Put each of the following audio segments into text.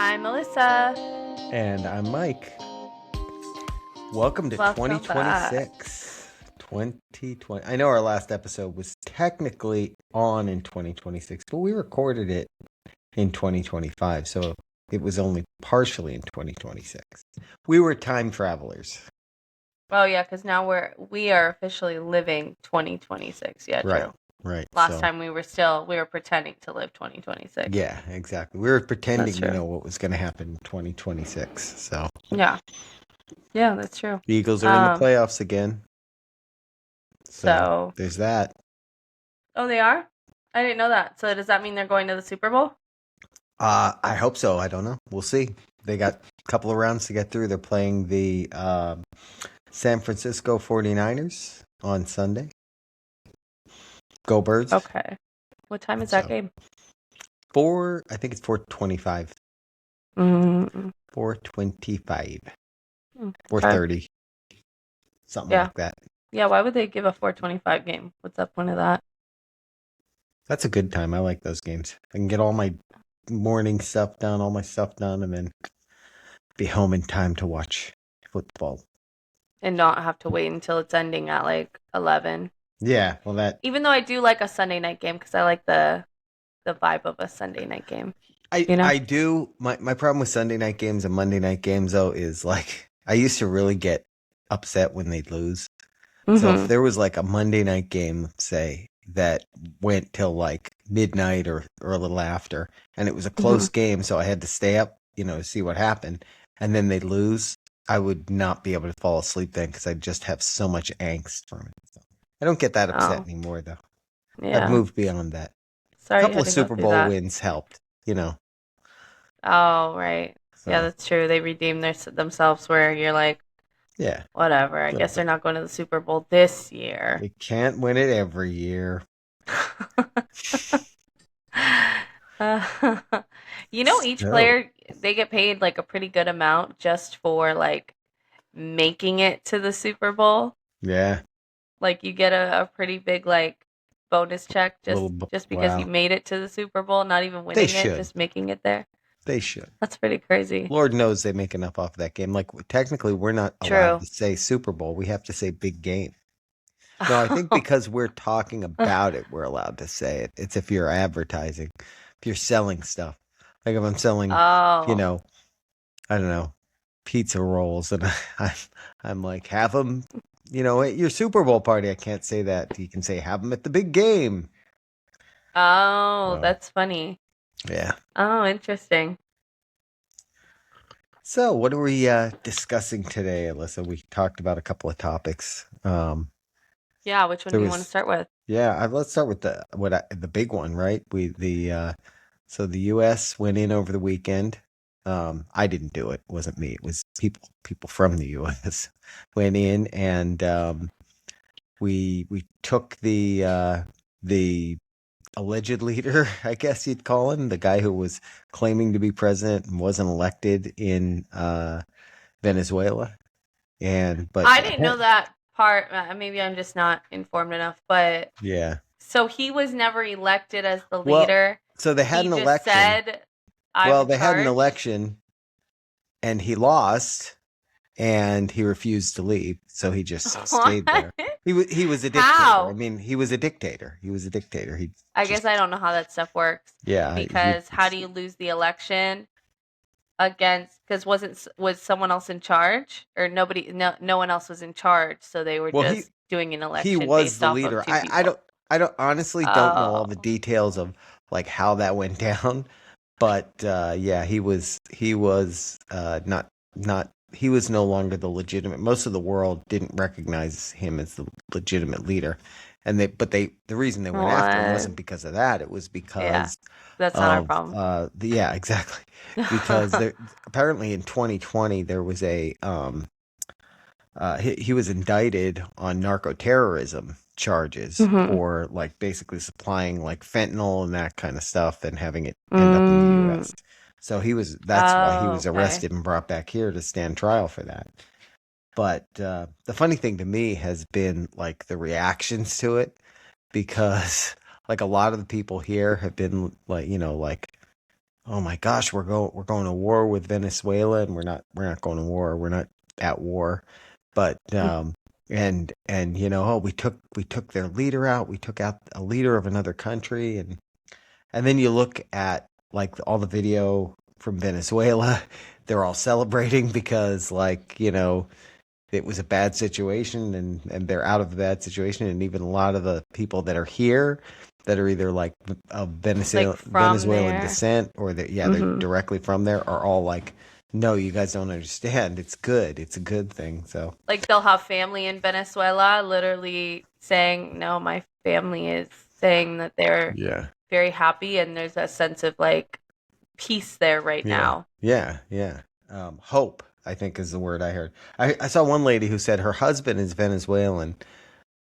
I'm Melissa. And I'm Mike. Welcome to Welcome back. 2026. 2020. I know our last episode was technically on in 2026, but we recorded it in 2025, so it was only partially in 2026. We were time travelers. Oh yeah, because now we are officially living 2026. Yeah, Right. true. Right. Last time we were pretending to live 2026. Yeah, exactly. We were pretending That's to true. know what was going to happen in 2026. So Yeah. Yeah, that's true. the Eagles are in the playoffs again. So there's that. Oh, they are? I didn't know that. So does that mean they're going to the Super Bowl? I hope so. I don't know. We'll see. They got a couple of rounds to get through. They're playing the San Francisco 49ers on Sunday. Go Birds. Okay. What time is that game? I think it's 4:25. 4:25. 4:30. Something like that. Yeah, why would they give a 4:25 game? What's the point of that? That's a good time. I like those games. I can get all my morning stuff done, and then be home in time to watch football. And not have to wait until it's ending at like 11. Yeah, well that... Even though I do like a Sunday night game because I like the vibe of a Sunday night game. I do. My problem with Sunday night games and Monday night games, though, is like I used to really get upset when they'd lose. So if there was like a Monday night game, say, that went till like midnight or a little after, and it was a close game, so I had to stay up, to see what happened, and then they'd lose, I would not be able to fall asleep then because I'd just have so much angst from it. So I don't get that upset anymore, though. Yeah. I've moved beyond that. Sorry, a couple of Super Bowl wins helped, Oh, right. So. Yeah, that's true. They redeemed themselves where you're like, yeah, whatever. I guess they're not going to the Super Bowl this year. They can't win it every year. Each player, they get paid like a pretty good amount just for like making it to the Super Bowl. Yeah. Like you get a pretty big like bonus check just because you made it to the Super Bowl, not even winning it, just making it there. They should. That's pretty crazy. Lord knows they make enough off that game. Like technically we're not allowed to say Super Bowl. We have to say big game. No, I think because we're talking about it, we're allowed to say it. It's if you're advertising, if you're selling stuff. Like if I'm selling, I don't know, pizza rolls, and I'm like, have them, at your Super Bowl party. I can't say that. You can say, have them at the big game. Oh, that's funny. Yeah. Oh, interesting. So, what are we discussing today, Alyssa? We talked about a couple of topics. Yeah, which one do you want to start with? Yeah, let's start with the big one, right? So the U.S. went in over the weekend. I didn't do it. It wasn't me. It was people from the U.S. went in, and we took the alleged leader, I guess you'd call him, the guy who was claiming to be president and wasn't elected in Venezuela. But I didn't know that part. Maybe I'm just not informed enough, but yeah. So he was never elected as the leader. So they had an election. They had an election, and he lost, and he refused to leave, so he just stayed there. He was a dictator. How? I mean, he was a dictator. I guess I don't know how that stuff works. Yeah. Because how do you lose the election because was someone else in charge, or no one else was in charge, so they were just doing an election. He was the leader. I don't honestly don't know all the details of like how that went down, but yeah, he was not he was no longer the legitimate. Most of the world didn't recognize him as the legitimate leader, and the reason they went after him wasn't because of that. It was because that's not our problem. Yeah, exactly. Because apparently in 2020 there was he was indicted on narco-terrorism charges for like basically supplying like fentanyl and that kind of stuff and having it end up in the U.S. So that's why he was arrested and brought back here to stand trial for that. But the funny thing to me has been like the reactions to it, because like a lot of the people here have been like, oh my gosh, we're going to war with Venezuela, and we're not going to war. We're not at war, but and oh, we took their leader out. We took out a leader of another country, and then you look at like all the video from Venezuela. They're all celebrating because it was a bad situation, and they're out of the bad situation. And even a lot of the people that are here that are either like of Like from Venezuelan there. descent, or they're Hmm. directly from there, are all like, no, you guys don't understand. It's good. It's a good thing. So Like they'll have family in Venezuela literally saying, no, my family is saying that they're yeah, very happy and there's a sense of like peace there right yeah, now. yeah. Hope, I think, is the word I heard. I saw one lady who said her husband is Venezuelan,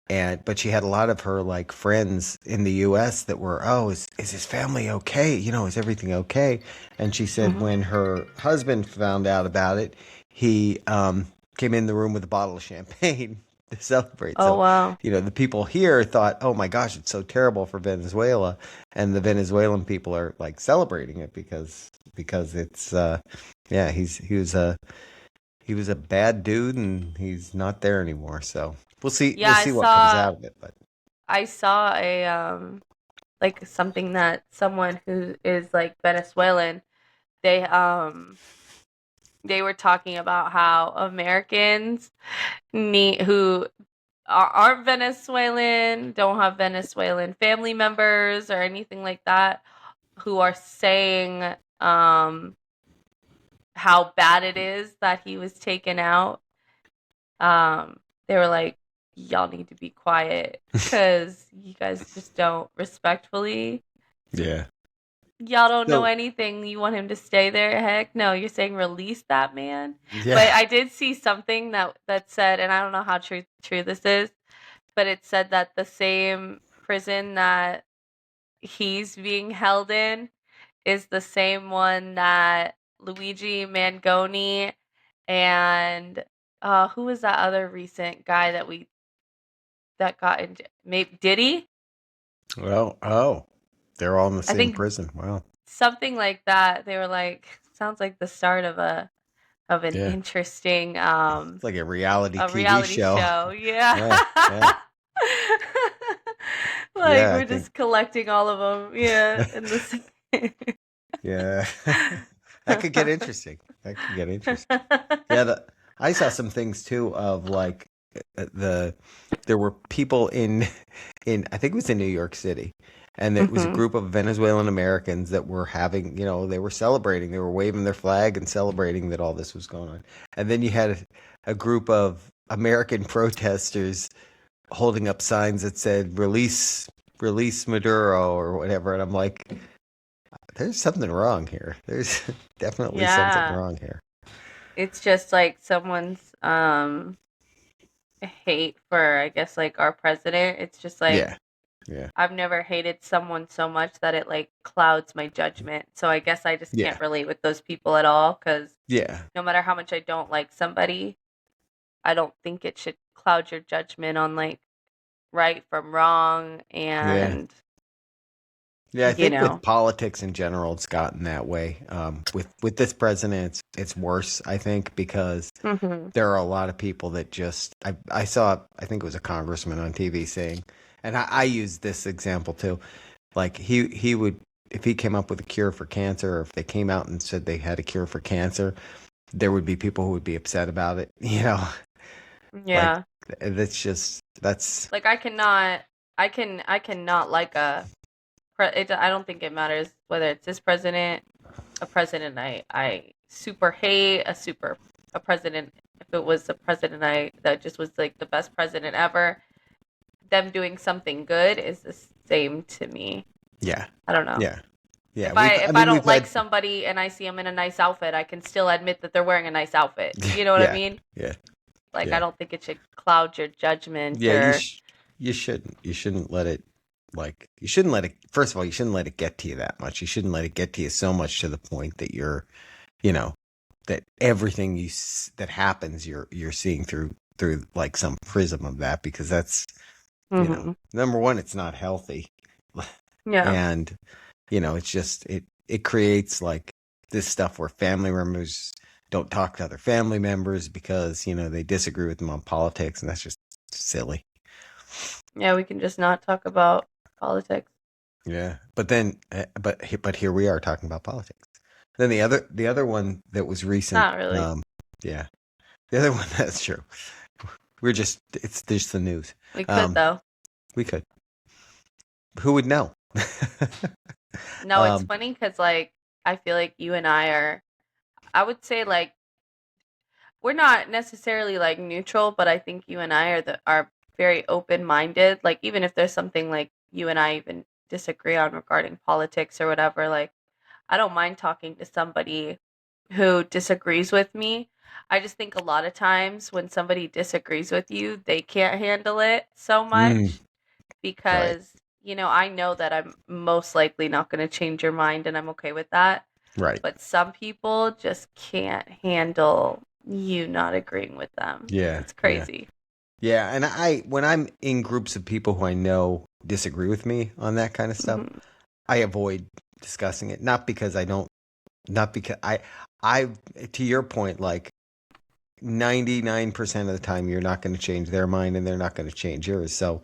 but she had a lot of her like friends in the U.S. that were, oh, is his family okay? Is everything okay? And she said Hmm. when her husband found out about it, he came in the room with a bottle of champagne to celebrate. Oh, So, wow. the people here thought, oh my gosh, it's so terrible for Venezuela, and the Venezuelan people are like celebrating it because it's yeah, he was a bad dude, and he's not there anymore. So we'll see. Yeah, We'll see what comes out of it. But I saw a like something that someone who is like Venezuelan, they they were talking about how Americans who aren't Venezuelan, don't have Venezuelan family members or anything like that, who are saying how bad it is that he was taken out. They were like, y'all need to be quiet because you guys just don't respectfully. yeah. Y'all don't know So anything. You want him to stay there? Heck no. You're saying release that man. yeah. But I did see something that said, and I don't know how true this is, but it said that the same prison that he's being held in is the same one that Luigi Mangoni and who was that other recent guy that got in? Maybe Diddy? Well, oh, they're all in the I same think prison. Wow. something like that. They were like, sounds like the start of an Yeah. interesting It's like a reality a TV reality show. show. Yeah. Yeah. Yeah. Like Yeah. I we're think. just collecting all of them. Yeah, in the Yeah. That could get interesting. That could get interesting. Yeah. I saw some things too of like there were people in I think it was in New York City, and it was a Mhm. group of Venezuelan Americans that were having, they were celebrating, they were waving their flag and celebrating that all this was going on. And then you had a group of American protesters holding up signs that said release Maduro or whatever, and I'm like, there's something wrong here. There's definitely something Yeah. wrong here. It's just like someone's hate for I guess like our president. It's just like Yeah. Yeah. I've never hated someone so much that it like clouds my judgment. So I guess I just Yeah. can't relate with those people at all cuz Yeah. no matter how much I don't like somebody, I don't think it should cloud your judgment on like right from wrong Yeah. and Yeah, I you think with know. politics in general, it's gotten that way. With this president, it's worse. I think because Mhm. there are a lot of people that just I saw, I think it was a congressman on TV saying, and I use this example too. Like he would, if he came up with a cure for cancer, or if they came out and said they had a cure for cancer, there would be people who would be upset about it. Like Yeah. that's Like I cannot like I don't think it matters whether it's this president, a president I super hate, a president if it was a president I that just was like the best president ever, them doing something good is the same to me. yeah, I don't know. yeah, yeah. If I I if I mean, we've don't like had somebody and I see them in a nice outfit, I can still admit that they're wearing a nice outfit. You know what I yeah, mean? yeah, Like I yeah. don't think it should cloud your judgment Yeah, or you shouldn't. You shouldn't let it, you shouldn't let it, first of all, you shouldn't let it get to you that much. You shouldn't let it get to you so much to the point that you know, that everything that happens you're seeing through like some prism of that, because that's, Mhm. number one, it's not healthy. Yeah. And it's just it creates like this stuff where family members don't talk to other family members because, they disagree with them on politics, and that's just silly. Yeah, we can just not talk about politics. Yeah. But here we are talking about politics. Then the other one that was recent, Not really. yeah. The other one, that's true. It's just the news. We could Um, though. we could. Who would know? No, it's um, funny because like I feel like you and I are. I would say like we're not necessarily like neutral, but I think you and I are very open minded. Like even if there's something like you and I even disagree on regarding politics or whatever, like I don't mind talking to somebody who disagrees with me. I just think a lot of times when somebody disagrees with you, they can't handle it so mm, much right, because, I know that I'm most likely not going to change your mind and I'm okay with that. right. But some people just can't handle you not agreeing with them. Yeah, It's yeah. crazy. Yeah, and when I'm in groups of people who I know disagree with me on that kind of stuff, Hmm. I avoid discussing it. Not because I, to your point, like 99% of the time, you're not going to change their mind, and they're not going to change yours. So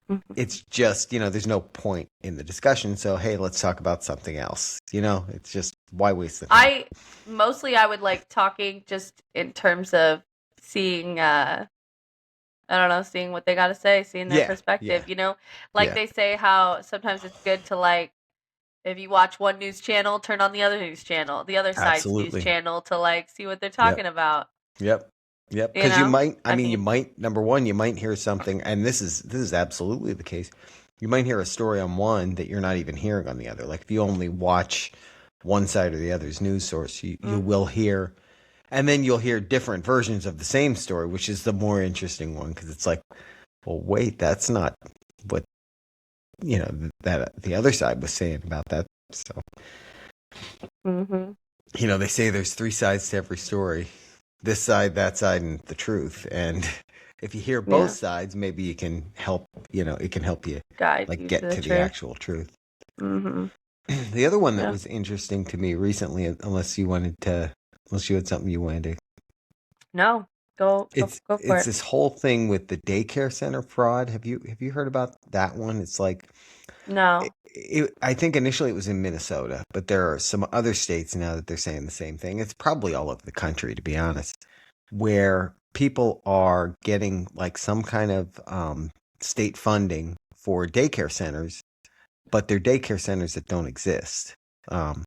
Hmm. it's just, there's no point in the discussion. So hey, let's talk about something else. It's just, why waste the time? I would like talking just in terms of seeing I don't know, seeing what they got to say, seeing their Yeah, yeah, perspective, like yeah. they say how sometimes it's good to like if you watch one news channel, turn on the other news channel, the other side's news Absolutely. channel to like see what they're Yep. talking about, Yep. Yep. you Because you know? might, I I mean, you mean, might, number one, you might hear something, and this is absolutely the case. You might hear a story on one that you're not even hearing on the other. Like if you only watch one side or the other's news source, you will mhm. hear, and then you'll hear different versions of the same story, which is the more interesting one because it's like, well, wait, that's not what, that the other side was saying about that. So, Mhm. they say there's three sides to every story: this side, that side, and the truth. And if you hear both Yeah. sides, maybe you can help, it can help you Guide like you to get the to the truth. actual truth. Mhm. The other one that Yeah. was interesting to me recently, unless you had something you wanted to, No. Go go go for it's it. this whole thing with the daycare center fraud. Have you heard about that one? It's like, No. I think initially it was in Minnesota, but there are some other states now that they're saying the same thing. It's probably all over the country, to be honest, where people are getting like some kind of state funding for daycare centers, but they're daycare centers that don't exist, um,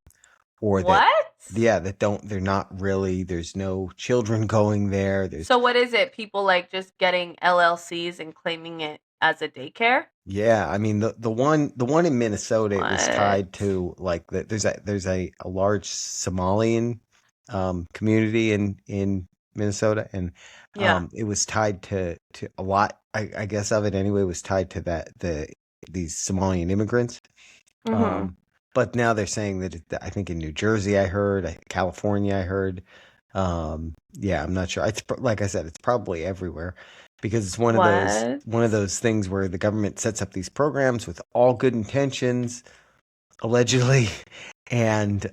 or that, What? yeah, they're not really. There's no children going there. There's So what is it? People like just getting LLCs and claiming it as a daycare? Yeah, I mean the one in Minnesota, it was What? tied to like there's a large Somalian community in Minnesota, and Yeah. it was tied to a lot, I guess, of it anyway, was tied to these Somalian immigrants. Mhm. Um, but now they're saying that I think in New Jersey, I heard, California, I heard. Yeah, I'm not sure. Like I said, it's probably everywhere because it's What? one of those things where the government sets up these programs with all good intentions, allegedly, and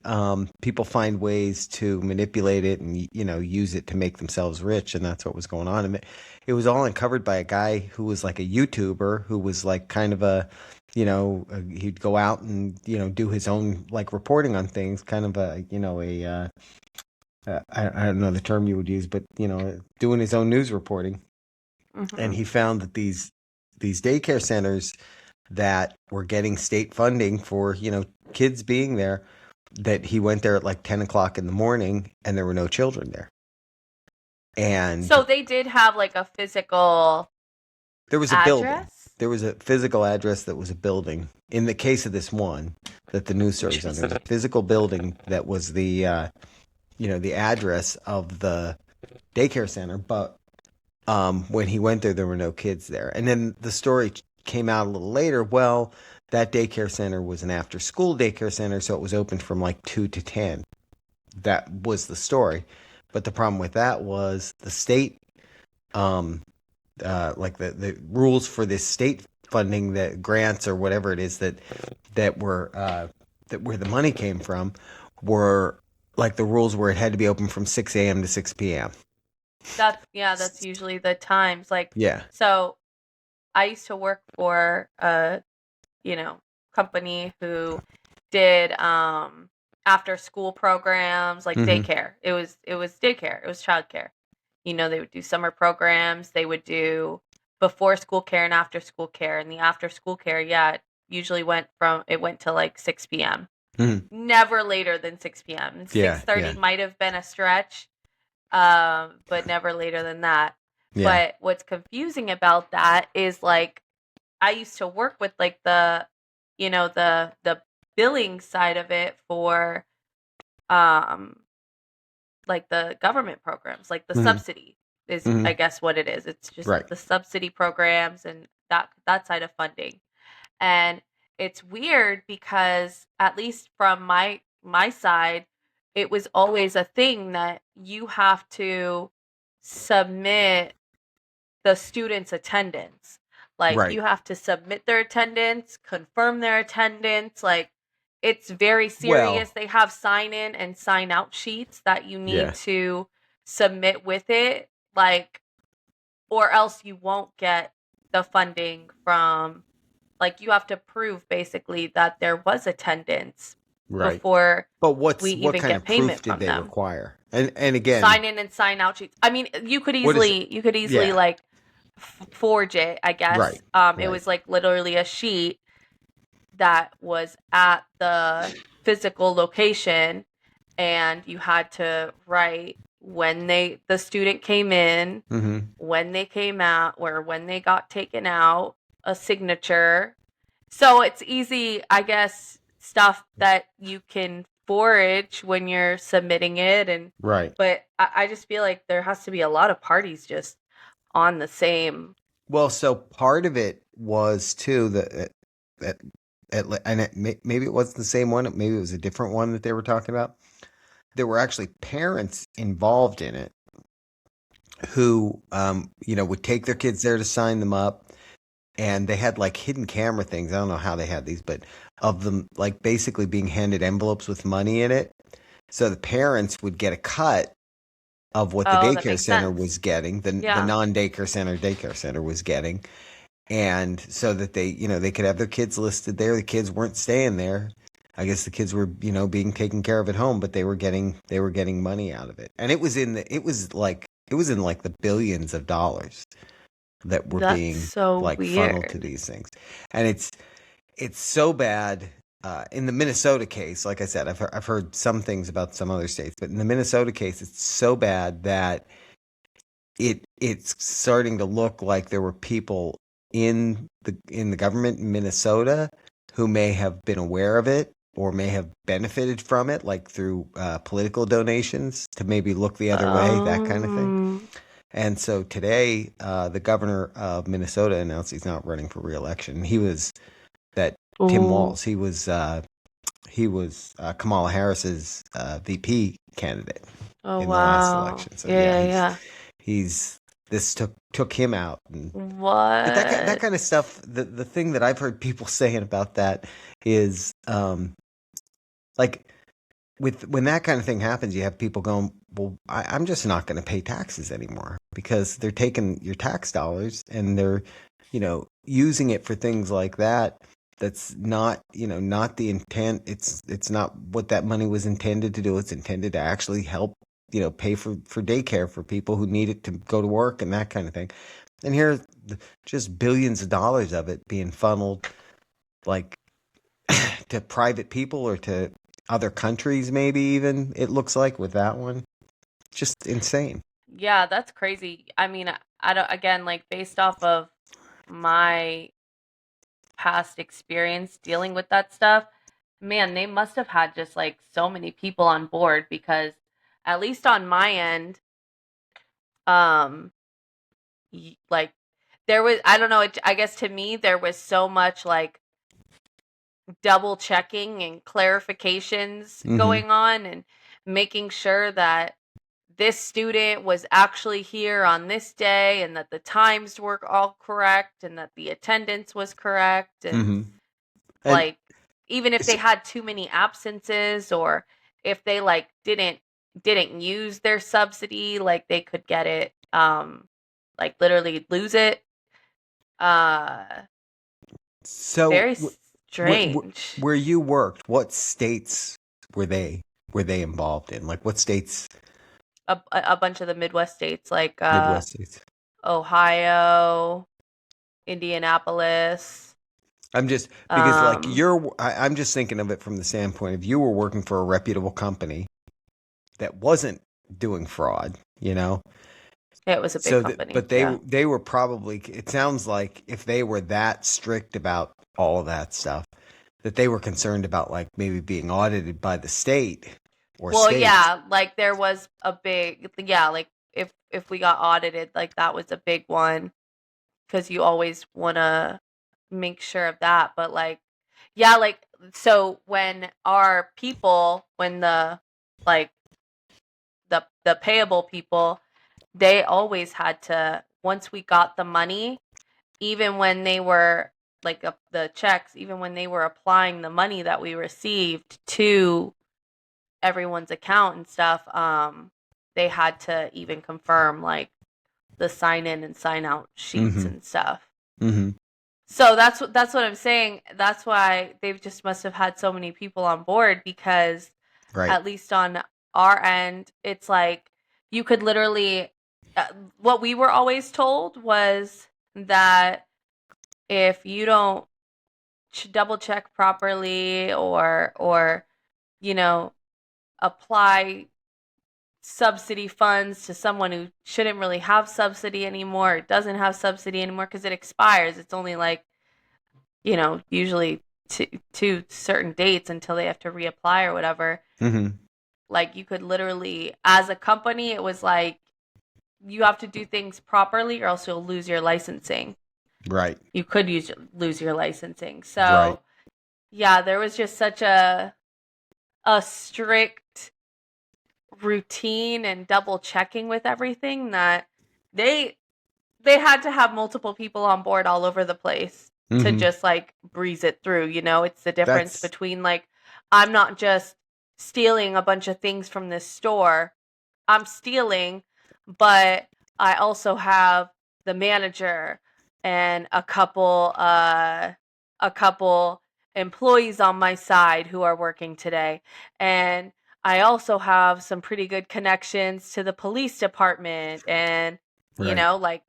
people find ways to manipulate it and use it to make themselves rich, and that's what was going on. And it was all uncovered by a guy who was like a YouTuber who was like kind of he'd go out and do his own like reporting on things, kind of I don't know the term you would use, but doing his own news reporting. And Mhm. he found that these daycare centers that were getting state funding for kids being there, that he went there at like 10 o'clock in the morning and there were no children there. So And they did have like a physical there was a building. address? There was a physical address that was a building. In the case of this one that the news story is on, there was a physical building that was the address of the daycare center. But when he went there were no kids there. And then the story came out a little later. Well, that daycare center was an after school daycare center, so it was open from like 2 to 10. That was the story. But the problem with that was the state, um, like the rules for this state funding, that grants or whatever it is that were that where the money came from were like the rules where it had to be open from 6 a.m. to 6 p.m. That's usually the times. Like, Yeah. so I used to work for a, you know, company who did after school programs like Mm-hmm. daycare. It was daycare. It was childcare. They would do summer programs, they would do before school care and after school care. And the after school care, yeah, it went to like 6 p.m. Mm-hmm. Never later than 6 p.m. And Yeah. 6:30 Yeah. might have been a stretch, but never later than that. Yeah. But what's confusing about that is like I used to work with like the billing side of it for um like the government programs, like the Mm-hmm. subsidy is Mm-hmm. I guess what it is. It's just Right. the subsidy programs and that side of funding. And it's weird because at least from my side, it was always a thing that you have to submit the student's attendance. Like Right. you have to submit their attendance, confirm their attendance. Like it's very serious. Well. They have sign in and sign out sheets that you need Yeah. to submit with it. Like, or else you won't get the funding from, like, you have to prove basically that there was attendance Right. before But we what even kind get of proof payment did from they them. require? And again, Sign in and sign out sheets. I mean, what is it? you could easily Yeah. like forge it, I Right. guess. It Right. was like literally a sheet that was at the physical location, and you had to write when the student came in, Mm-hmm. when they came out, or when they got taken out, a signature. So it's easy, I guess, stuff that you can forage when you're submitting it. And Right. but I just feel like there has to be a lot of parties just on the same. Well, so part of it was too that and maybe it wasn't the same one. Maybe it was a different one that they were talking about. There were actually parents involved in it who, would take their kids there to sign them up, and they had like hidden camera things. I don't know how they had these, but of them like basically being handed envelopes with money in it. So the parents would get a cut of what the Oh, that daycare makes center sense. was getting, the Yeah. non-daycare center was getting, and so that they could have their kids listed there. The kids weren't staying there. I guess the kids were being taken care of at home, but they were getting money out of it, and it was in like the billions of dollars that were That's being so like funneled to weird. these things, and it's so bad. In the Minnesota case, like I said, I've heard some things about some other states, but in the Minnesota case, it's so bad that it's starting to look like there were people in the government in Minnesota who may have been aware of it or may have benefited from it, like through political donations to maybe look the other way, that kind of thing. Um, And so today, the governor of Minnesota announced he's not running for reelection. He was that Tim ooh. Walz. He was Kamala Harris's VP candidate Oh in the last wow. election. So yeah, Yeah, yeah, he's yeah. he's this took him out. But that What? kind of stuff. The thing that I've heard people saying about that is like when that kind of thing happens, you have people going, well, I'm just not going to pay taxes anymore because they're taking your tax dollars and they're, using it for things like that. That's not the intent. It's not what that money was intended to do. It's intended to actually help, pay for daycare for people who need it to go to work and that kind of thing. And here, just billions of dollars of it being funneled like to private people or to other countries, maybe even it looks like with that one. Just insane. Yeah, that's crazy. I mean, I don't, again, like based off of my past experience dealing with that stuff, man, they must have had just like so many people on board because at least on my end, um, like there was, I don't know, I guess to me there was so much like double checking and clarifications Mm-hmm. going on and making sure that this student was actually here on this day and that the times were all correct and that the attendance was correct and Mm-hmm. And like even if they So, had too many absences, or if they like didn't use their subsidy, like they could get it, like literally lose it. Uh, so very strange. where you worked, what states were they were they involved in? Like what states? A bunch of the Midwest states, like Midwest states. Ohio, Indianapolis. I'm just because like Um, I'm just thinking of it from the standpoint of you were working for a reputable company that wasn't doing fraud, you know. it was a big So that, company. but Yeah. they were probably. It sounds like if they were that strict about all of that stuff, that they were concerned about like maybe being audited by the state or Well, states. yeah, like there was a big, yeah, like if we got audited, like that was a big one, because you always want to make sure of that. But like, yeah, like, so when our people, when like the payable people, they always had to, once we got the money, even when they were like the checks, even when they were applying the money that we received to everyone's account and stuff, they had to even confirm like the sign in and sign out sheets Mm-hmm. and stuff. Mm-hmm. So that's what I'm saying. That's why they just must have had so many people on board, because Right. at least on our end, it's like you could literally, what we were always told was that if you don't double check properly, or you know apply subsidy funds to someone who shouldn't really have subsidy anymore, it doesn't have subsidy anymore because it expires. It's only like, usually two certain dates until they have to reapply or whatever. Mm-hmm. Like you could literally, as a company, it was like you have to do things properly or else you'll lose your licensing. Right. You could lose your licensing. Right. So yeah, there was just such a strict routine and double checking with everything that they they had to have multiple people on board all over the place to Mm-hmm. just like breeze it through. It's the difference That's between like, I'm not just stealing a bunch of things from this store. I'm stealing, but I also have the manager and a couple employees on my side who are working today. And I also have some pretty good connections to the police department, and right. like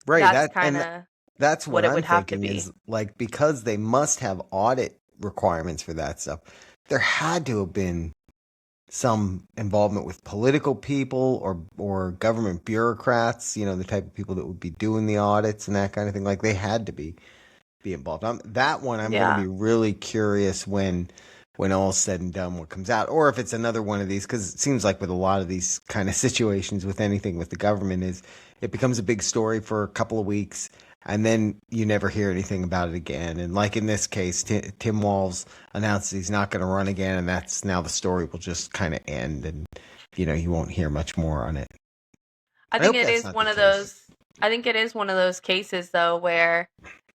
Right. that's That kind and of that's what what it I'm would have to thinking be. is like because they must have audit requirements for that stuff. There had to have been some involvement with political people or government bureaucrats, the type of people that would be doing the audits and that kind of thing. Like they had to be involved. That one I'm going to Yeah. be really curious when all's said and done what comes out, or if it's another one of these, because it seems like with a lot of these kind of situations with anything with the government is it becomes a big story for a couple of weeks and then you never hear anything about it again. And like in this case, Tim Walz announced he's not going to run again, and that's now the story will just kind of end, and you won't hear much more on it. I I think hope it that's is not the one of case. those I think it is one of those cases though where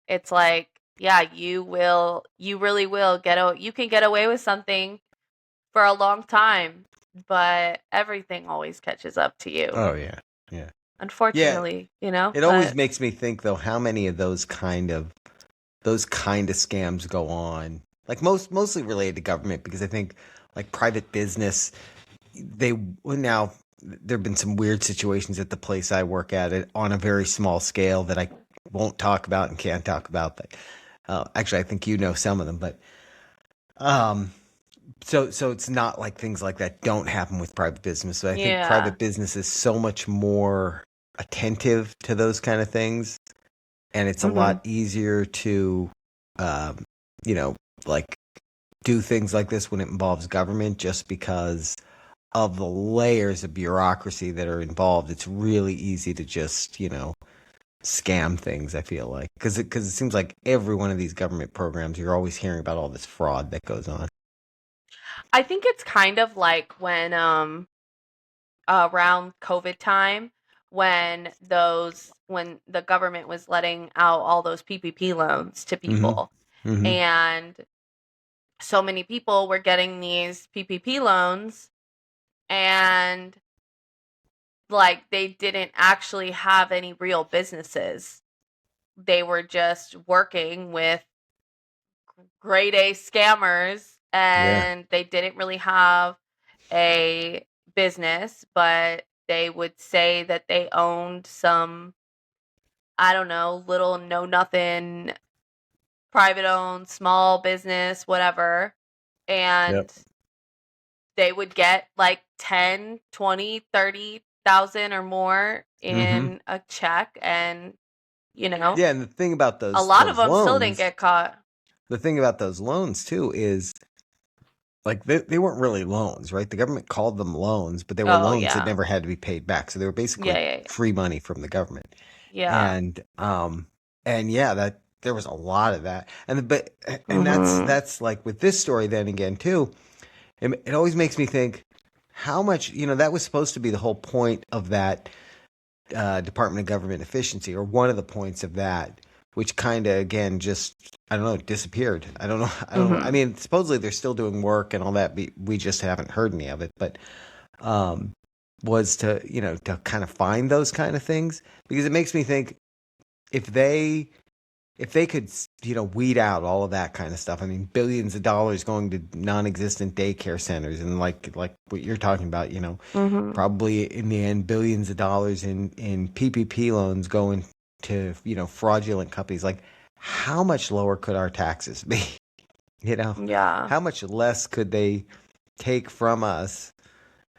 it's like, yeah, you really will you can get away with something for a long time, but everything always catches up to you. Oh yeah, yeah, yeah. Unfortunately, It always but makes me think though how many of those kind of scams go on. Like mostly related to government because I think like private business they now there've been some weird situations at the place I work at it on a very small scale that I won't talk about and can't talk about. But actually, I think you know some of them. But um, so it's not like things like that don't happen with private business. So I think yeah. private business is so much more attentive to those kind of things, and it's a Mhm. lot easier to, um, you know, like do things like this when it involves government, just because of the layers of bureaucracy that are involved. It's really easy to just, scam things. I feel like because it seems like every one of these government programs, you're always hearing about all this fraud that goes on. I think it's kind of like when around COVID time, when the government was letting out all those PPP loans to Hmm. people. Mm-hmm. And so many people were getting these PPP loans, and like they didn't actually have any real businesses. They were just working with grade A scammers, Yeah. and they didn't really have a business, but they would say that they owned some, I don't know, little know nothing, private owned, small business, whatever. Yep. And they would get like 10, 20, 30,000 or more Mm-hmm. in a check. And, you know, Yeah, and the thing about a those lot of those them still didn't loans, get caught. the thing about those loans too is like they weren't really loans, right? The government called them loans, but they were Oh, loans that yeah. never had to be paid back. So they were Yeah, basically yeah, yeah. free money from the government. Yeah. And yeah, that there was a lot of that. And Mhm. that's like with this story then again too. It always makes me think how much, that was supposed to be the whole point of that Department of Government Efficiency, or one of the points of that, which kind of again just I don't know disappeared. I don't know. I don't know. I Mhm. mean, supposedly they're still doing work and all that. We just haven't heard any of it. But um, was to to kind of find those kind of things, because it makes me think if they could weed out all of that kind of stuff. I mean, billions of dollars going to non-existent daycare centers, and like what you're talking about, Mhm. probably in the end billions of dollars in PPP loans going to fraudulent companies. Like, how much lower could our taxes be? you know Yeah. how much less could they take from us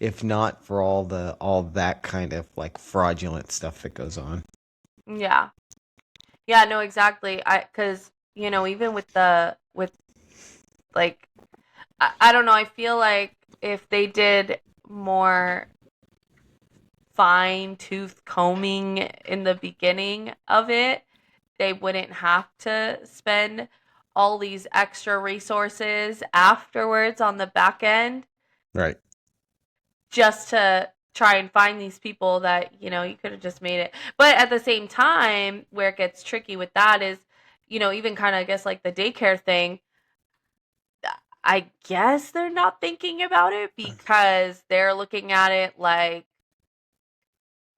if not for all that kind of like fraudulent stuff that goes on? Yeah. Yeah, no, exactly. Cuz even with the with like I don't know, I feel like if they did more fine tooth combing in the beginning of it, they wouldn't have to spend all these extra resources afterwards on the back end Right. just to try and find these people that, you could have just made it. But at the same time, where it gets tricky with that is, even kind of, I guess, like the daycare thing, I guess they're not thinking about it because they're looking at it like,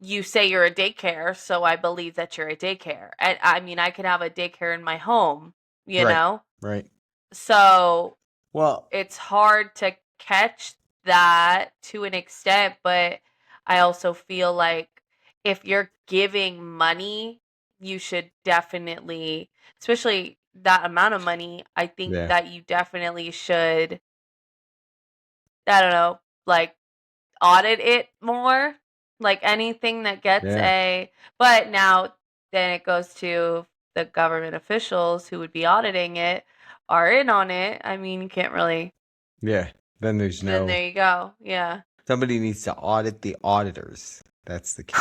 you say you're a daycare, so I believe that you're a daycare. And I mean, I could have a daycare in my home, you Right. know? Right. So Well, it's hard to catch that to an extent, but I also feel like if you're giving money, you should definitely, especially that amount of money, I think yeah. that you definitely should, I don't know, like audit it more. Like anything that gets Yeah. but now then it goes to the government officials who would be auditing it are in on it. I mean, you can't really, Yeah. Then there's then no there you go. Yeah. somebody needs to audit the auditors. That's the key.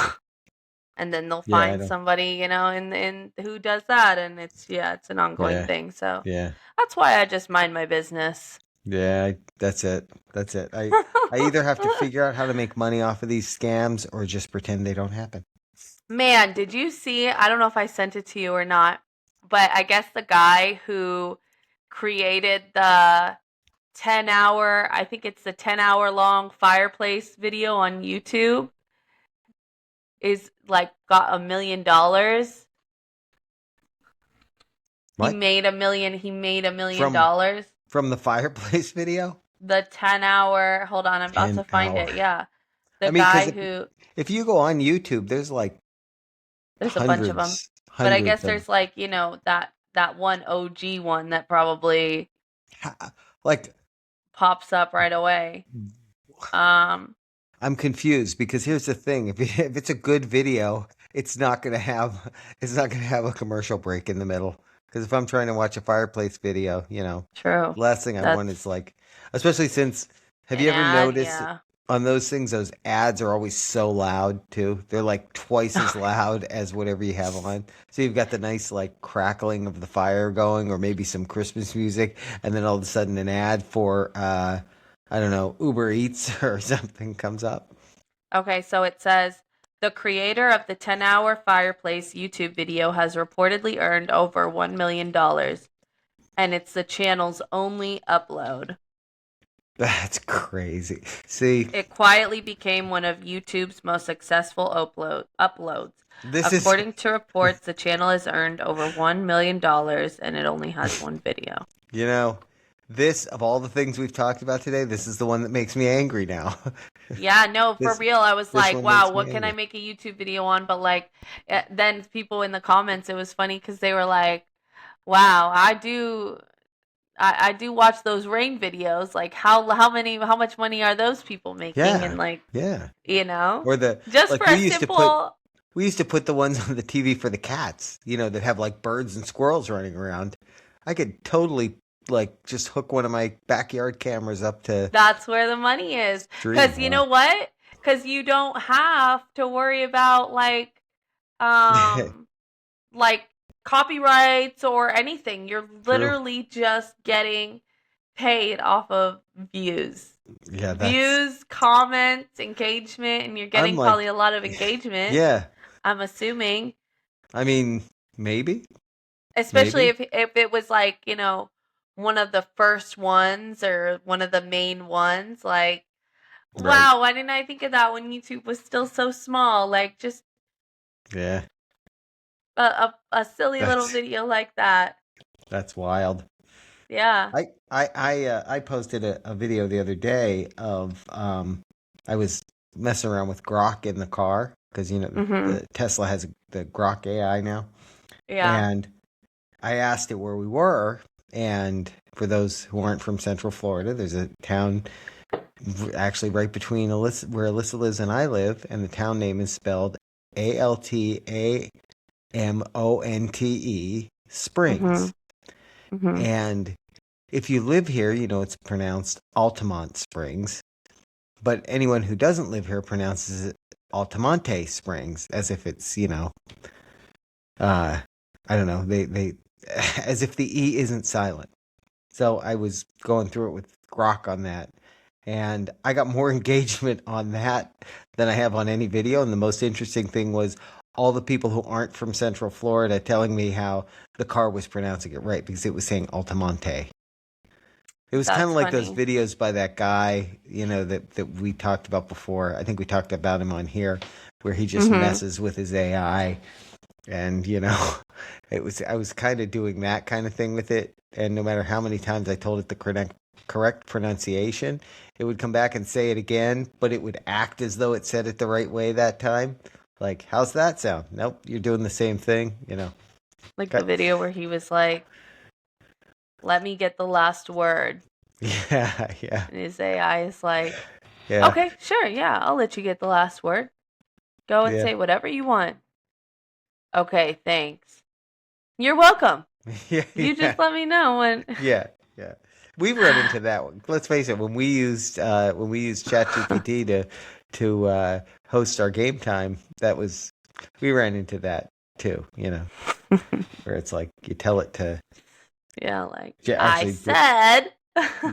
And then they'll Yeah, I find know. somebody, in who does that, and it's an ongoing Yeah. thing. So Yeah. that's why I just mind my business. Yeah, that's it. That's it. I either have to figure out how to make money off of these scams or just pretend they don't happen. Man, did you see? I don't know if I sent it to you or not, but I guess the guy who created the 10-hour, I think it's the 10-hour long fireplace video on YouTube, is like got $1 million. What? He made $1 million. From from the fireplace video? The 10-hour, hold on, I'm about to 10 find hour. it. Yeah. I The mean, because guy who, if you go on YouTube, there's like there's a bunch of them. But I guess hundreds of there's like, that one OG one that probably like pops up right away. Um, I'm confused because here's the thing: if it's a good video, it's not gonna have a commercial break in the middle. Because if I'm trying to watch a fireplace video, true. the last thing I want is That's like, especially since, have an you ever ad, noticed yeah. on those things, those ads are always so loud too. They're like twice as loud as whatever you have on. So you've got the nice like crackling of the fire going, or maybe some Christmas music, and then all of a sudden an ad for I don't know, Uber Eats or something comes up. Okay, so it says the creator of the 10-hour fireplace YouTube video has reportedly earned over $1 million. and it's the channel's only upload. That's crazy. See, It quietly became one of YouTube's most successful uploads. this is, According to reports, the channel has earned over $1 million and it only has one video. you know, this of all the things we've talked about today, this is the one that makes me angry now. Yeah, no, for this real. I was this like, one wow, makes me what can I angry. make a YouTube video on? But like, then people in the comments, it was funny because they were like, wow, I do watch those rain videos. Like, how much money are those people making? And Yeah, like, yeah. you know, Or the just like for a simple, we used to put the ones on the TV for the cats, that have like birds and squirrels running around. I could totally like just hook one of my backyard cameras up to that's where the money is. stream. Because you know what? Because you don't have to worry about um, like copyrights or anything. You're True. literally just getting paid off of views. Yeah, that's Views, comments, engagement, and you're I'm getting like, probably a lot of engagement, yeah. I'm assuming. I mean, maybe, Especially maybe. if it was like, one of the first ones or one of the main ones, like, Right. wow, why didn't I think of that when YouTube was still so small? Like just Yeah. a silly little That's video like that. that's wild. Yeah. I posted a video the other day of I was messing around with Grok in the car because Mhm. the Tesla has the Grok AI now, Yeah. and I asked it where we were, and for those who aren't from Central Florida, there's a town actually right between where Alyssa lives and I live, and the town name is spelled Altamonte, Springs. Mhm. Mhm. And if you live here, it's pronounced Altamont Springs. But anyone who doesn't live here pronounces it Altamonte Springs, as if it's, I don't know, they as if the E isn't silent. So I was going through it with Grok on that, and I got more engagement on that than I have on any video. And the most interesting thing was all the people who aren't from Central Florida telling me how the car was pronouncing it right because it was saying Altamonte. It was kind That's of like those funny. videos by that guy, that we talked about before. I think we talked about him on here, where he just Mhm. messes with his AI, and I was kind of doing that kind of thing with it. And no matter how many times I told it the correct pronunciation, it would come back and say it again, but it would act as though it said it the right way that time. Like, how's that sound? Nope, you're doing the same thing. Like the Cut. video where he was like, "Let me get the last word." Yeah, yeah, And his AI is like, yeah, "Okay, sure. Yeah, I'll let you get the last word. Go and yeah, say whatever you want." Okay, thanks. You're welcome. yeah, You yeah. just let me know when. Yeah, yeah. We've run into that one. Let's face it, when we used ChatGPT to host our game time, we ran into that too, where it's like you tell it to Yeah, like I actually said.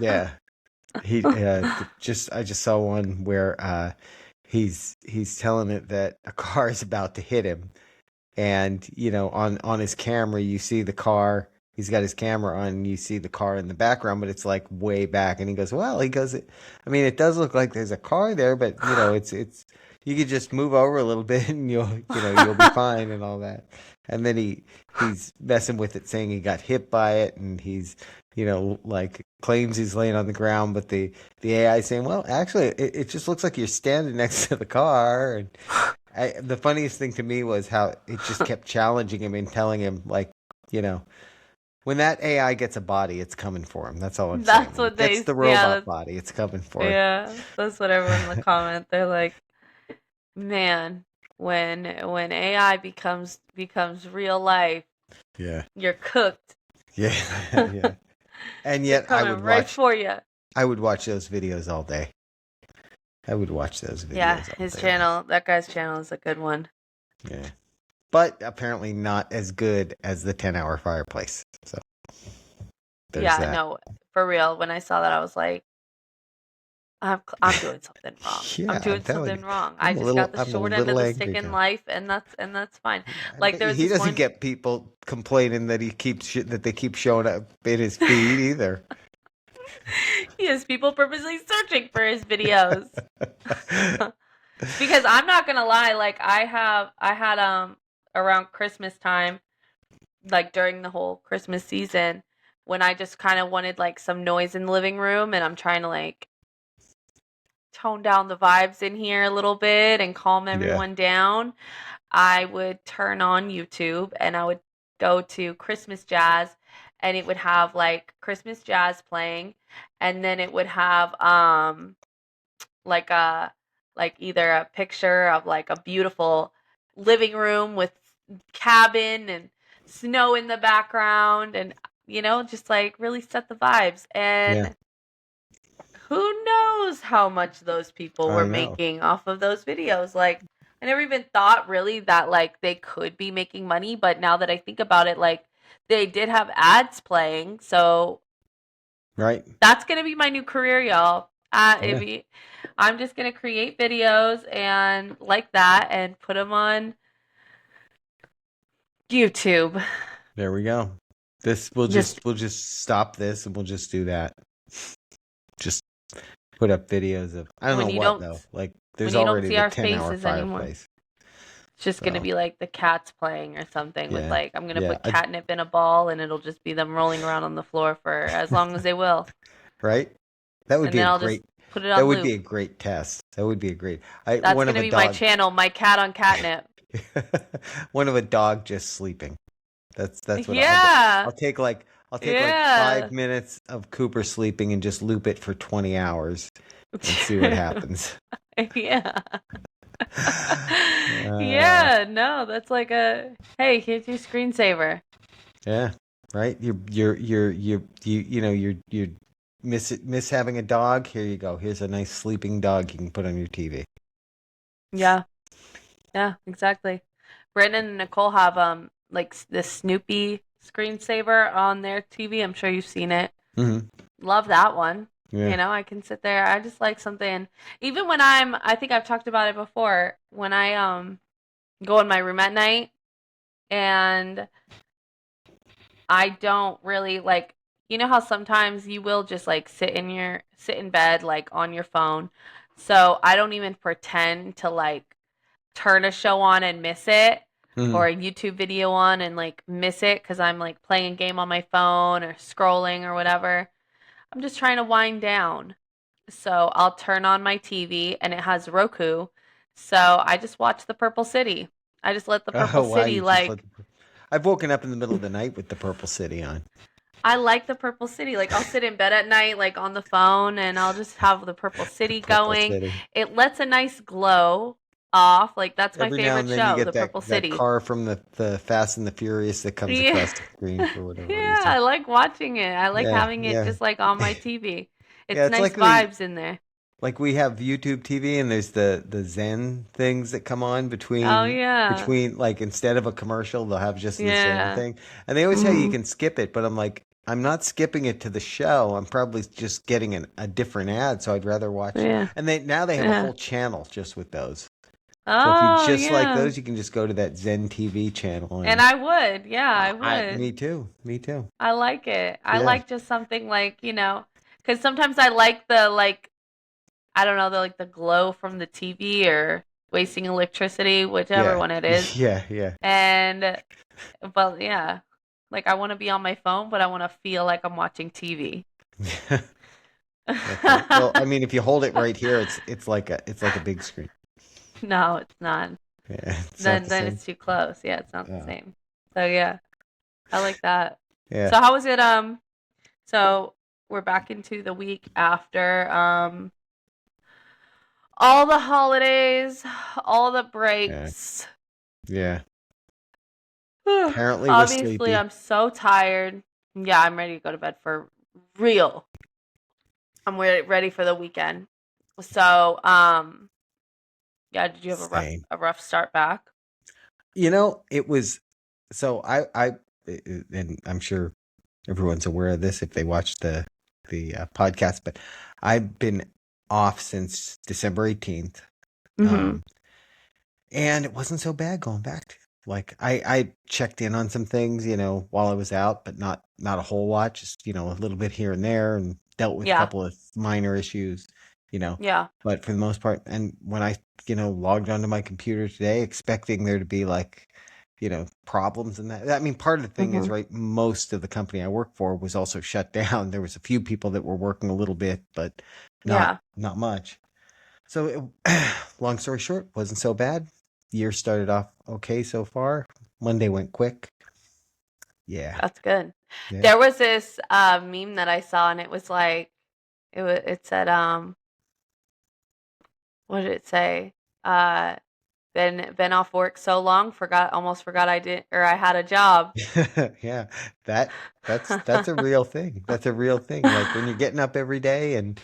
yeah. He just I just saw one where he's telling it that a car is about to hit him, and on his camera you see the car. He's got his camera on and you see the car in the background, but it's like way back. And he goes, well, I mean, it does look like there's a car there, but it's you could just move over a little bit and you'll be fine and all that. And then he's messing with it, saying he got hit by it, and he's like claims he's laying on the ground, but the AI is saying, well, actually, it just looks like you're standing next to the car. And the funniest thing to me was how it just kept challenging him and telling him, like, you know, when that AI gets a body, it's coming for him. That's all I'm saying. That's When it what gets they. the Yeah, robot body, it's coming for him. that's what everyone in the comment. They're like, man, when AI becomes real life, Yeah, you're cooked. yeah, yeah. And They're yet, coming right for you. I would watch those videos all day. I would watch those Yeah, videos all his day long. channel, that guy's channel is a good one. Yeah, but apparently not as good as the 10-hour fireplace. So there's Yeah, that. no, for real. When I saw that, I was like, I'm doing something wrong. Yeah, I'm I'm doing telling something you, wrong. I just got the I'm a short end of little the angry stick in now. life, and that's fine. I Like bet there you was he this doesn't one. get people complaining that that they keep showing up in his feed either. He has people purposely searching for his videos. Because I'm not gonna lie, like I had around Christmas time, like during the whole Christmas season, when I just kind of wanted like some noise in the living room, and I'm trying to like tone down the vibes in here a little bit and calm Yeah, everyone down. I would turn on YouTube and I would go to Christmas jazz, and it would have like Christmas jazz playing, and then it would have like a like either a picture of like a beautiful living room with cabin and snow in the background, and just like really set the vibes. yeah, And who knows how much those people were I know. making off of those videos. Like I never even thought really that like they could be making money, but now that I think about it, like they did have ads playing, so Right? that's gonna be my new career, y'all. Yeah. I'm just gonna create videos and like that and put them on YouTube. There we go. Just We'll just stop this and we'll just do that. Just put up videos of I don't know when you what don't though. Like when there's you don't already see the our 10-hour faces anymore. fireplace. It's just gonna So be like the cats playing or something with yeah, like I'm gonna yeah, put catnip in a ball and it'll just be them rolling around on the floor for as long as they will, right. That would and be then a I'll just great. put it That on would be loop. a great test. That would be a great. I That's one of gonna a be my dog. channel, my cat on catnip. One of a dog just sleeping. That's what Yeah, I'll take like I'll take like yeah. 5 minutes of Cooper sleeping and just loop it for 20 hours and see what happens. Yeah. Uh, Yeah, no, that's like a hey, here's your screensaver. yeah, right. You're miss having a dog. Here you go. Here's a nice sleeping dog you can put on your TV. Yeah, yeah, exactly. Brandon and Nicole have like this Snoopy screensaver on their TV. I'm sure you've seen it. Hmm. Love that one. Yeah. I can sit there. I just like something. Even when I think I've talked about it before. When I go in my room at night and I don't really like, how sometimes you will just like sit in bed like on your phone. So I don't even pretend to like turn a show on and miss it, Hmm. or a YouTube video on and like miss it because I'm like playing a game on my phone or scrolling or whatever. I'm just trying to wind down. So I'll turn on my TV and it has Roku. So I just watch the Purple City. I just let the Purple Oh wow! City You just let. like I've woken up in the middle of the night with the Purple City on. I like the Purple City. Like I'll sit in bed at night, like on the phone, and I'll just have the Purple The City Purple going. City. It lets a nice glow off. Like that's my Every now favorite and then you show, get the Purple that City. car from the Fast and the Furious that comes Yeah. across the screen for whatever Yeah, reason. I like watching it. I like Yeah, having it yeah, just like on my TV. yeah. It's It's nice vibes in there. like we have YouTube TV and there's the Zen things that come on Oh yeah. between like instead of a commercial they'll have just the Zen Yeah. thing, and they always tell you you Hmm. can skip it, but I'm like I'm not skipping it to the show. I'm probably just getting a different ad, so I'd rather watch. Yeah. And they have a Yeah. whole channel just with those. So if you Oh just like yeah. those, you can just go to that Zen TV channel And and I would. Yeah, I would. me too, me too. I like it. I Yeah, like just something like, because sometimes I like the like I don't know, the glow from the TV or wasting electricity, whichever yeah, one it is. yeah, yeah. And but yeah, like I want to be on my phone, but I want to feel like I'm watching TV. That's right. Well, I mean, if you hold it right here, it's like a big screen. No, it's not. Yeah, it's not Then the then same. it's too close. Yeah, it's not the Oh, same. So yeah, I like that. yeah, So how was it? So we're back into the week after all the holidays, all the yeah, breaks. yeah. Apparently, we're Obviously, sleepy. I'm so tired. Yeah, I'm ready to go to bed for real. I'm ready for the weekend. So, yeah, did you have Same. a rough start back? It was so and I'm sure everyone's aware of this if they watch the podcast, but I've been off since December 18th. Mhm. Um, and it wasn't so bad going back to like I checked in on some things, while I was out, but not a whole lot, just, a little bit here and there and dealt with a Yeah. couple of minor issues, you know. Yeah. But for the most part, and when I, logged onto my computer today expecting there to be like, problems and that. I mean, part of the thing is, Mhm. right, most of the company I work for was also shut down. There was a few people that were working a little bit, but not Yeah. not much. So, long story short, wasn't so bad. Year started off okay so far. Monday went quick. Yeah, That's good. yeah. There was this meme that I saw, and it was like it said what did it say? Uh been off work so long, almost forgot I did or I had a job. Yeah, that that's a real thing. That's a real thing. Like when you're getting up every day and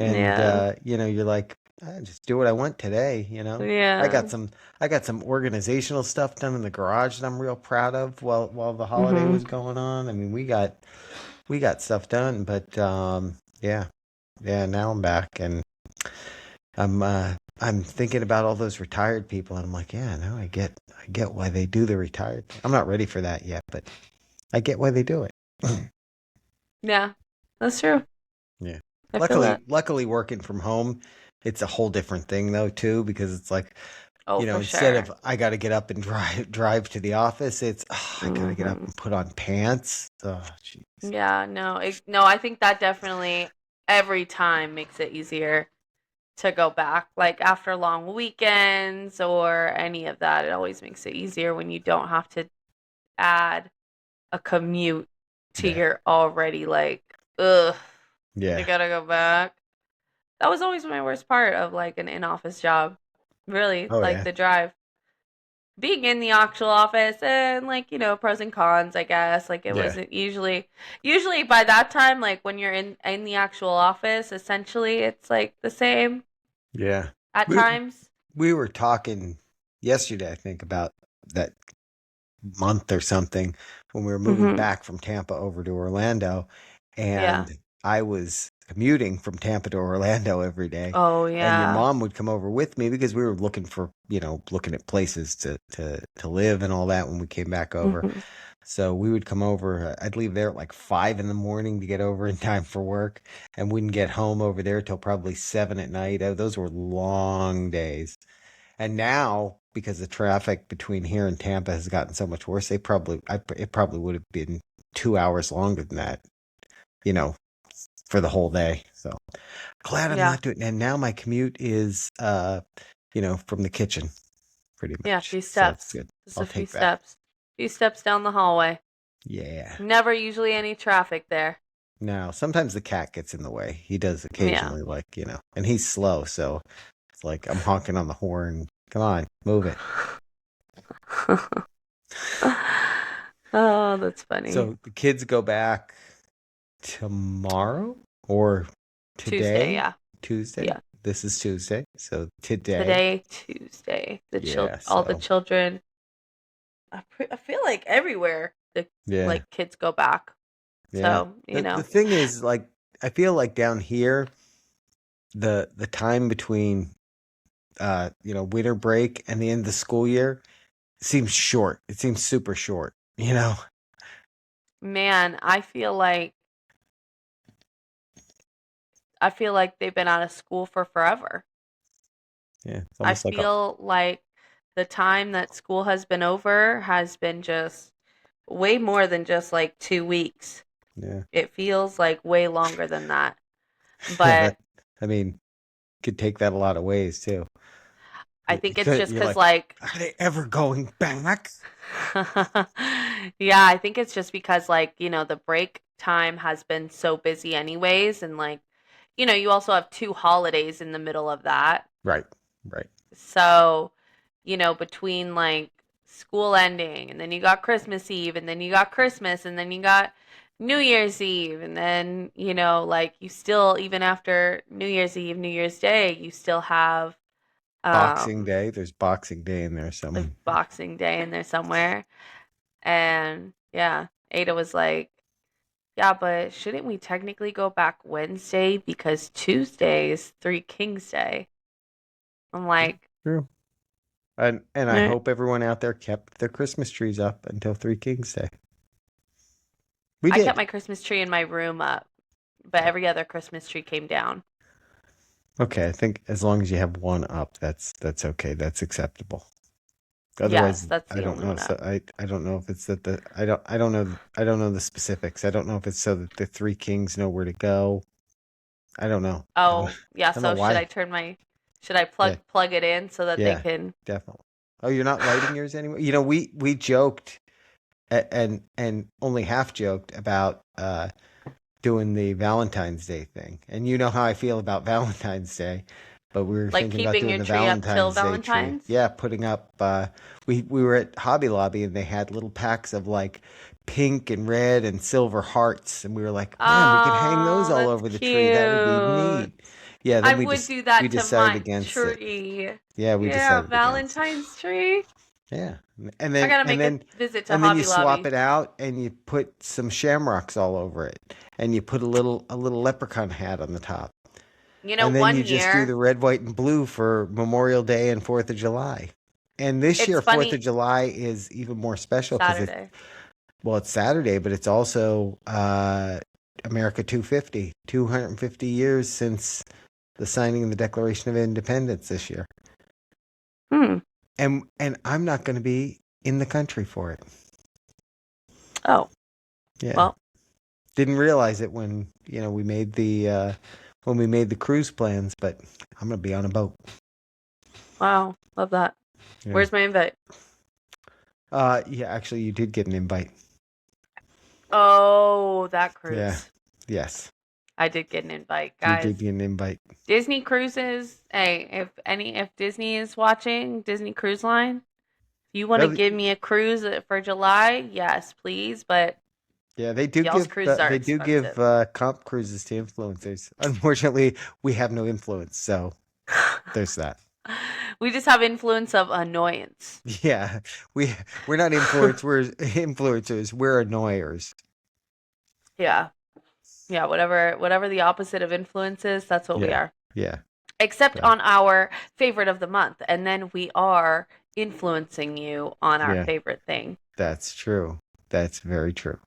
Yeah. you're like, just do what I want today, I got Yeah. some I got some organizational stuff done in the garage that I'm real proud of while the holiday Mhm. was going on. I mean, we got stuff done, but yeah. Yeah, now I'm back and I'm thinking about all those retired people and I'm like, yeah, now I get why they do the retired thing. I'm not ready for that yet, but I get why they do it. Yeah. That's true. Yeah. I feel Luckily, that. luckily working from home, it's a whole different thing though too, because it's like, Oh, for instead sure. of I got to get up and drive to the office, it's I got to get up Mhm. and put on pants. Oh, jeez. Yeah, no, I think that definitely every time makes it easier to go back. Like after long weekends or any of that, it always makes it easier when you don't have to add a commute to Yeah. your already like, ugh, I Yeah. gotta go back. That was always my worst part of like an in-office job. Really, Oh like yeah. the drive. Being in the actual office and like, pros and cons, I guess. Like it Yeah. wasn't usually by that time, like when you're in the actual office, essentially it's like the same Yeah. at We times. we were talking yesterday, I think, about that month or something when we were moving Mhm. back from Tampa over to Orlando, Yeah. and I was commuting from Tampa to Orlando every day. Oh And your yeah. mom would come over with me because we were looking at places to live and all that when we came back over. Mhm. So we would come over. I'd leave there at like 5 in the morning to get over in time for work, and wouldn't get home over there till probably 7 at night. Those were long days. And now, because the traffic between here and Tampa has gotten so much worse, it probably would have been 2 hours longer than that, you know, for the whole day. So glad I'm Yeah. not doing. And now my commute is, from the kitchen, pretty Yeah, a much. few So it's steps. good. Just I'll a few take that. steps. A few steps down the hallway. Yeah. Never usually any traffic there. Now, sometimes the cat gets in the way. He does Yeah. occasionally, like, and he's slow. So it's like I'm honking on the horn. Come on, move it. Oh, that's funny. So the kids go back tomorrow or Tuesday, today, yeah. Tuesday. Yeah. This is Tuesday. So today, Today, Tuesday. yeah. All the So children. I feel like everywhere the yeah, like kids go back. yeah. So, The thing is, like, I feel like down here, the time between winter break and the end of the school year seems short. It seems super short. man, I feel like they've been out of school for forever. Yeah, it's I almost like a feel like the time that school has been over has been just way more than just like 2 weeks. yeah. It feels like way longer than that. Yeah, But that I mean, could take that a lot of ways too. I You think it's could, just you're because, like, like, are they ever going back? yeah, I think it's just because, like, the break time has been so busy, anyways. And, like, you also have two holidays in the middle of that. Right, right. So, between like school ending and then you got Christmas Eve and then you got Christmas and then you got New Year's Eve and then, like you still even after New Year's Eve, New Year's Day, you still have Boxing um Day. There's Boxing Day in there like some. Boxing Day in there somewhere. And yeah, Ada was like, Yeah, but shouldn't we technically go back Wednesday because Tuesday is Three Kings Day? I'm like, True. And I eh. hope everyone out there kept their Christmas trees up until Three Kings Day. We I kept did. my Christmas tree in my room up, but every other Christmas tree came down. Okay, I think as long as you have one up, that's okay. That's acceptable. Yes, Otherwise, that's I the don't only know. one So up. I don't know if it's that the I don't know the specifics. I don't know if it's so that the three kings know where to go. I don't know. Oh, yeah, I don't know so why. should I Yeah, plug it in so that they yeah, can definitely. Oh, you're not lighting yours anymore? You know, we joked and only half joked about doing the Valentine's Day thing. And you know how I feel about Valentine's Day, but we were like thinking about keeping doing your the tree up till Valentine's Day tree. Valentine's? Yeah, putting up we were at Hobby Lobby and they had little packs of like pink and red and silver hearts and we were like, "Man, we could hang those Oh, all that's over the tree. That would be cute. neat." Yeah, I then would do we that to decided my against it. tree. Yeah, we Yeah, decided against it. Valentine's tree. Yeah. I gotta And make a then visit to and then you Hobby swap Lobby. it out and you put some shamrocks all over it and you put a little leprechaun hat on the top. You know, And then one you just do year, the red, white, and blue for Memorial Day and 4th of July. And this it's year, 4th of funny, July is even more special because Saturday. it's Saturday, but it's also America 250, 250 years since the signing of the Declaration of Independence this year. Hmm. And I'm not going to be in the country for it. Oh, Yeah. well, Didn't realize it when, when we made the cruise plans, but I'm going to be on a boat. wow. Love that. Yeah. Where's my invite? Yeah, actually you did get an invite. Oh, that Yeah. cruise. Yes. I did get an invite, You did guys. get an invite. Disney cruises. Hey, if Disney is watching, Disney Cruise Line, if you want to Well, give me a cruise for July, yes, please. But yeah, y'all's cruises are they do give expensive. comp cruises to influencers. Unfortunately, we have no influence, so there's that. We just have influence of annoyance. Yeah, we we're not influencers, we're influencers. We're annoyers. Yeah. Yeah, whatever the opposite of influence is, that's what we Yeah, are. yeah. Except So, on our favorite of the month, and then we are influencing you on our yeah, favorite thing. that's true. That's very true.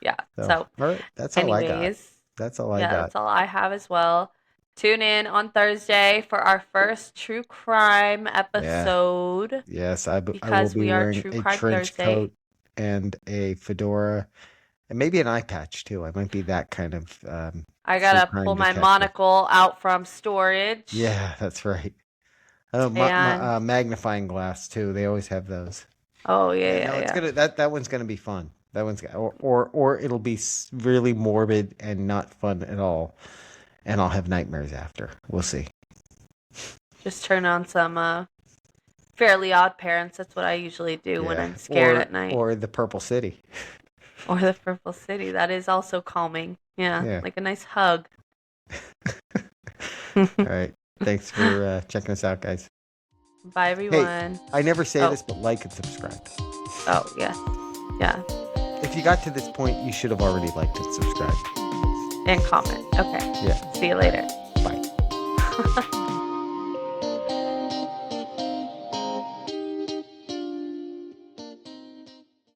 Yeah. So, So, all right, that's all I got. anyways, That's all I yeah, got. that's all I have as well. Tune in on Thursday for our first true crime Yeah. episode Yes, I will because be we are wearing True a Crime trench Thursday. coat and a fedora and maybe an eye patch too. I might be that kind of I true gotta crime pull my detective. monocle out from storage. Yeah, that's right. Oh, And magnifying glass too. They always have those. oh yeah, Yeah, yeah, no, it's yeah. gonna that one's gonna be fun. That one's or it'll be really morbid and not fun at all, and I'll have nightmares after. We'll see. Just turn on some Fairly Odd Parents. That's what I usually do when Yeah, I'm scared at night. or the Purple City. Or the Purple City. That is also calming. Yeah, Yeah. like a nice hug. All right. Thanks for checking us out, guys. Bye, Hey, everyone. I never say Oh, this, but like and subscribe. oh, yes. Yeah. If you got to this point, you should have already liked and subscribed. And comment. Okay. Yeah. See you later. Bye.